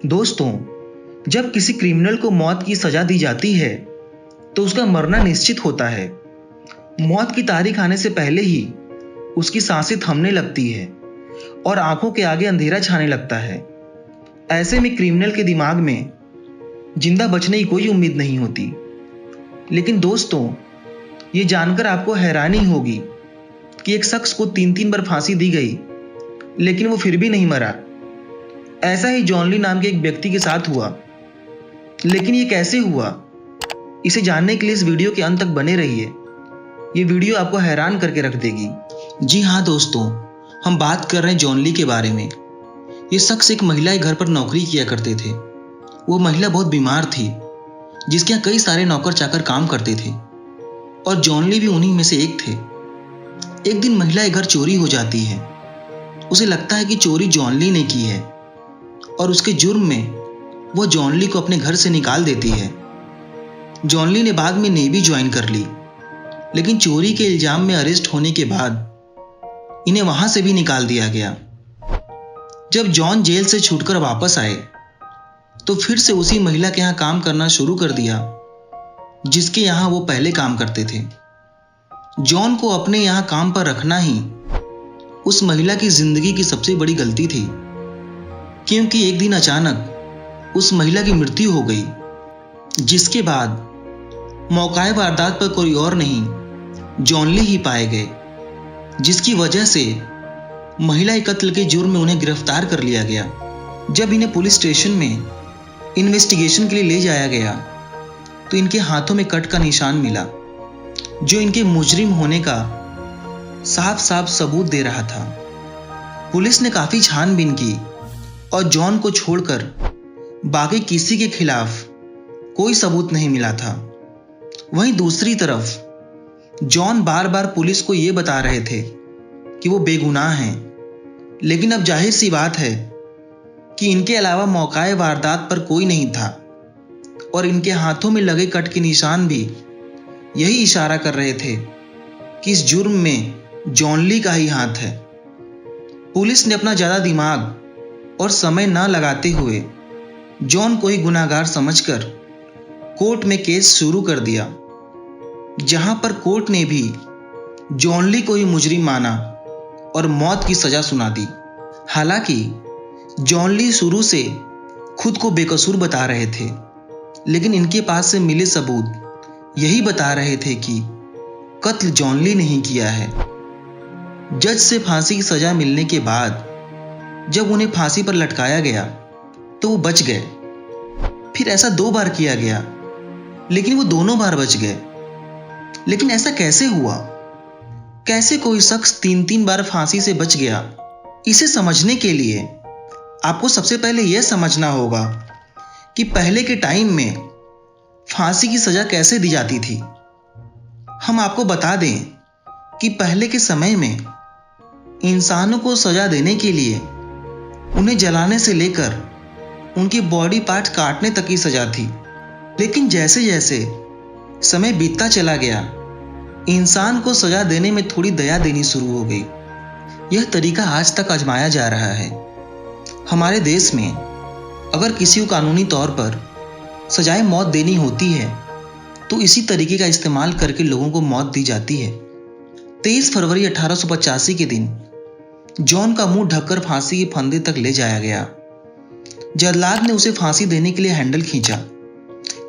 दोस्तों, जब किसी क्रिमिनल को मौत की सजा दी जाती है तो उसका मरना निश्चित होता है। मौत की तारीख आने से पहले ही उसकी सांसें थमने लगती है और आंखों के आगे अंधेरा छाने लगता है। ऐसे में क्रिमिनल के दिमाग में जिंदा बचने की कोई उम्मीद नहीं होती। लेकिन दोस्तों, ये जानकर आपको हैरानी होगी कि एक शख्स को 3-3 बार फांसी दी गई, लेकिन वो फिर भी नहीं मरा। ऐसा ही जॉन ली नाम के एक व्यक्ति के साथ हुआ। लेकिन ये कैसे हुआ, इसे जानने के लिए इस वीडियो के अंत तक बने रहिए। ये वीडियो आपको हैरान करके रख देगी। जी हाँ दोस्तों, हम बात कर रहे हैं जॉन ली के बारे में। ये शख्स एक महिला के घर पर नौकरी किया करते थे। वो महिला बहुत बीमार थी, जिसके यहाँ कई सारे नौकर चाकर काम करते थे और जॉन ली भी उन्हीं में से एक थे। एक दिन महिला के घर चोरी हो जाती है। उसे लगता है कि चोरी जॉन ली ने की है और उसके जुर्म में वो जॉन ली को अपने घर से निकाल देती है। जॉन ली ने बाद में नेवी ज्वाइन कर ली, लेकिन चोरी के इल्जाम में अरेस्ट होने के बाद इन्हें वहां से भी निकाल दिया गया। जब जॉन जेल से छूटकर वापस आए तो फिर से उसी महिला के यहाँ काम करना शुरू कर दिया जिसके यहाँ वो पहले काम करते थे। जॉन को अपने यहाँ काम पर रखना ही उस महिला की जिंदगी की सबसे बड़ी गलती थी, क्योंकि एक दिन अचानक उस महिला की मृत्यु हो गई, जिसके बाद मौकाए वारदात पर कोई और नहीं जॉन ली ही पाए गए, जिसकी वजह से महिला के कत्ल के जुर्म में उन्हें गिरफ्तार कर लिया गया। जब इन्हें पुलिस स्टेशन में इन्वेस्टिगेशन के लिए ले जाया गया तो इनके हाथों में कट का निशान मिला, जो इनके मुजरिम होने का साफ साफ सबूत दे रहा था। पुलिस ने काफी छानबीन की और जॉन को छोड़कर बाकी किसी के खिलाफ कोई सबूत नहीं मिला था। वहीं दूसरी तरफ जॉन बार बार पुलिस को यह बता रहे थे कि वो बेगुनाह हैं, लेकिन अब जाहिर सी बात है कि इनके अलावा मौकाए वारदात पर कोई नहीं था और इनके हाथों में लगे कट के निशान भी यही इशारा कर रहे थे कि इस जुर्म में जॉन ली का ही हाथ है। पुलिस ने अपना ज्यादा दिमाग और समय ना लगाते हुए जॉन को ही गुनाहगार समझकर कोर्ट में केस शुरू कर दिया, जहां पर कोर्ट ने भी जॉन ली को ही मुजरिम माना और मौत की सजा सुना दी। हालांकि जॉन ली शुरू से खुद को बेकसूर बता रहे थे, लेकिन इनके पास से मिले सबूत यही बता रहे थे कि कत्ल जॉन ली ने ही किया है। जज से फांसी की सजा मिलने के बाद जब उन्हें फांसी पर लटकाया गया तो वो बच गए। फिर ऐसा 2 बार किया गया, लेकिन वो दोनों बार बच गए। लेकिन ऐसा कैसे हुआ? कैसे कोई शख्स 3-3 बार फांसी से बच गया? इसे समझने के लिए आपको सबसे पहले यह समझना होगा कि पहले के टाइम में फांसी की सजा कैसे दी जाती थी। हम आपको बता दें कि पहले के समय में इंसानों को सजा देने के लिए उन्हें जलाने से लेकर उनके बॉडी पार्ट काटने तक की सजा थी। लेकिन जैसे जैसे समय बीतता चला गया, इंसान को सजा देने में थोड़ी दया देनी शुरू हो गई। यह तरीका आज तक आजमाया जा रहा है। हमारे देश में अगर किसी को कानूनी तौर पर सजाए मौत देनी होती है तो इसी तरीके का इस्तेमाल करके लोगों को मौत दी जाती है। 23 फरवरी 1885 के दिन जॉन का मुंह ढककर फांसी के फंदे तक ले जाया गया। जल्लाद ने उसे फांसी देने के लिए हैंडल खींचा,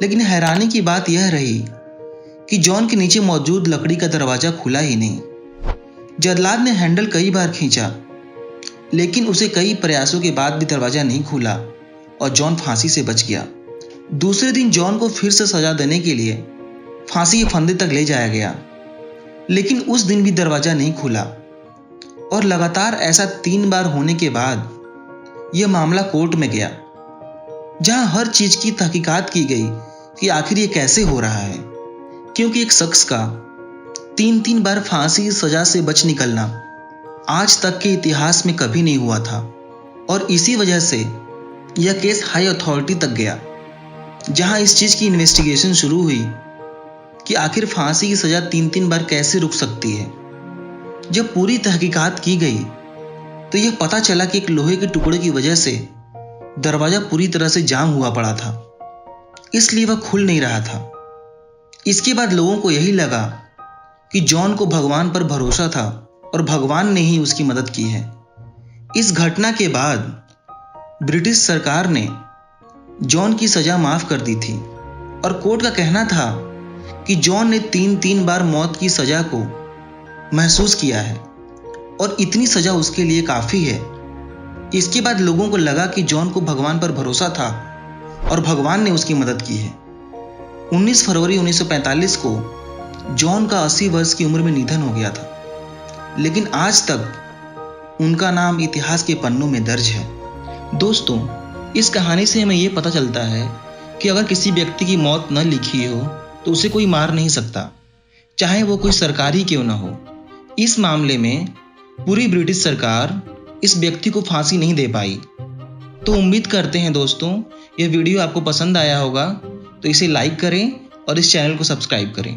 लेकिन हैरानी की बात यह रही कि जॉन के नीचे मौजूद लकड़ी का दरवाजा खुला ही नहीं। जल्लाद ने हैंडल कई बार खींचा, लेकिन उसे कई प्रयासों के बाद भी दरवाजा नहीं खुला और जॉन फांसी से बच गया। दूसरे दिन जॉन को फिर से सजा देने के लिए फांसी के फंदे तक ले जाया गया, लेकिन उस दिन भी दरवाजा नहीं खुला और लगातार ऐसा 3 बार होने के बाद यह मामला कोर्ट में गया, जहां हर चीज की तहकीकात की गई कि आखिर ये कैसे हो रहा है, क्योंकि एक शख्स का 3-3 बार फांसी की सजा से बच निकलना आज तक के इतिहास में कभी नहीं हुआ था। और इसी वजह से यह केस हाई अथॉरिटी तक गया, जहां इस चीज की इन्वेस्टिगेशन शुरू हुई कि आखिर फांसी की सजा 3-3 बार कैसे रुक सकती है। जब पूरी तहकीकात की गई तो यह पता चला कि एक लोहे के टुकड़े की वजह से दरवाजा पूरी तरह से जाम हुआ पड़ा था, इसलिए वह खुल नहीं रहा था। इसके बाद लोगों को यही लगा कि जॉन को भगवान पर भरोसा था और भगवान ने ही उसकी मदद की है। इस घटना के बाद ब्रिटिश सरकार ने जॉन की सजा माफ कर दी थी और कोर्ट का कहना था कि जॉन ने तीन बार मौत की सजा को महसूस किया है और इतनी सजा उसके लिए काफी है। इसके बाद लोगों को लगा कि जॉन को भगवान पर भरोसा था और भगवान ने उसकी मदद की है। 19 फरवरी 1945 को जॉन का 80 वर्ष की उम्र में निधन हो गया था, लेकिन आज तक उनका नाम इतिहास के पन्नों में दर्ज है। दोस्तों, इस कहानी से हमें यह पता चलता है कि अगर किसी व्यक्ति की मौत न लिखी हो तो उसे कोई मार नहीं सकता, चाहे वो कोई सरकार ही क्यों न हो। इस मामले में पूरी ब्रिटिश सरकार इस व्यक्ति को फांसी नहीं दे पाई। तो उम्मीद करते हैं दोस्तों, यह वीडियो आपको पसंद आया होगा, तो इसे लाइक करें और इस चैनल को सब्सक्राइब करें।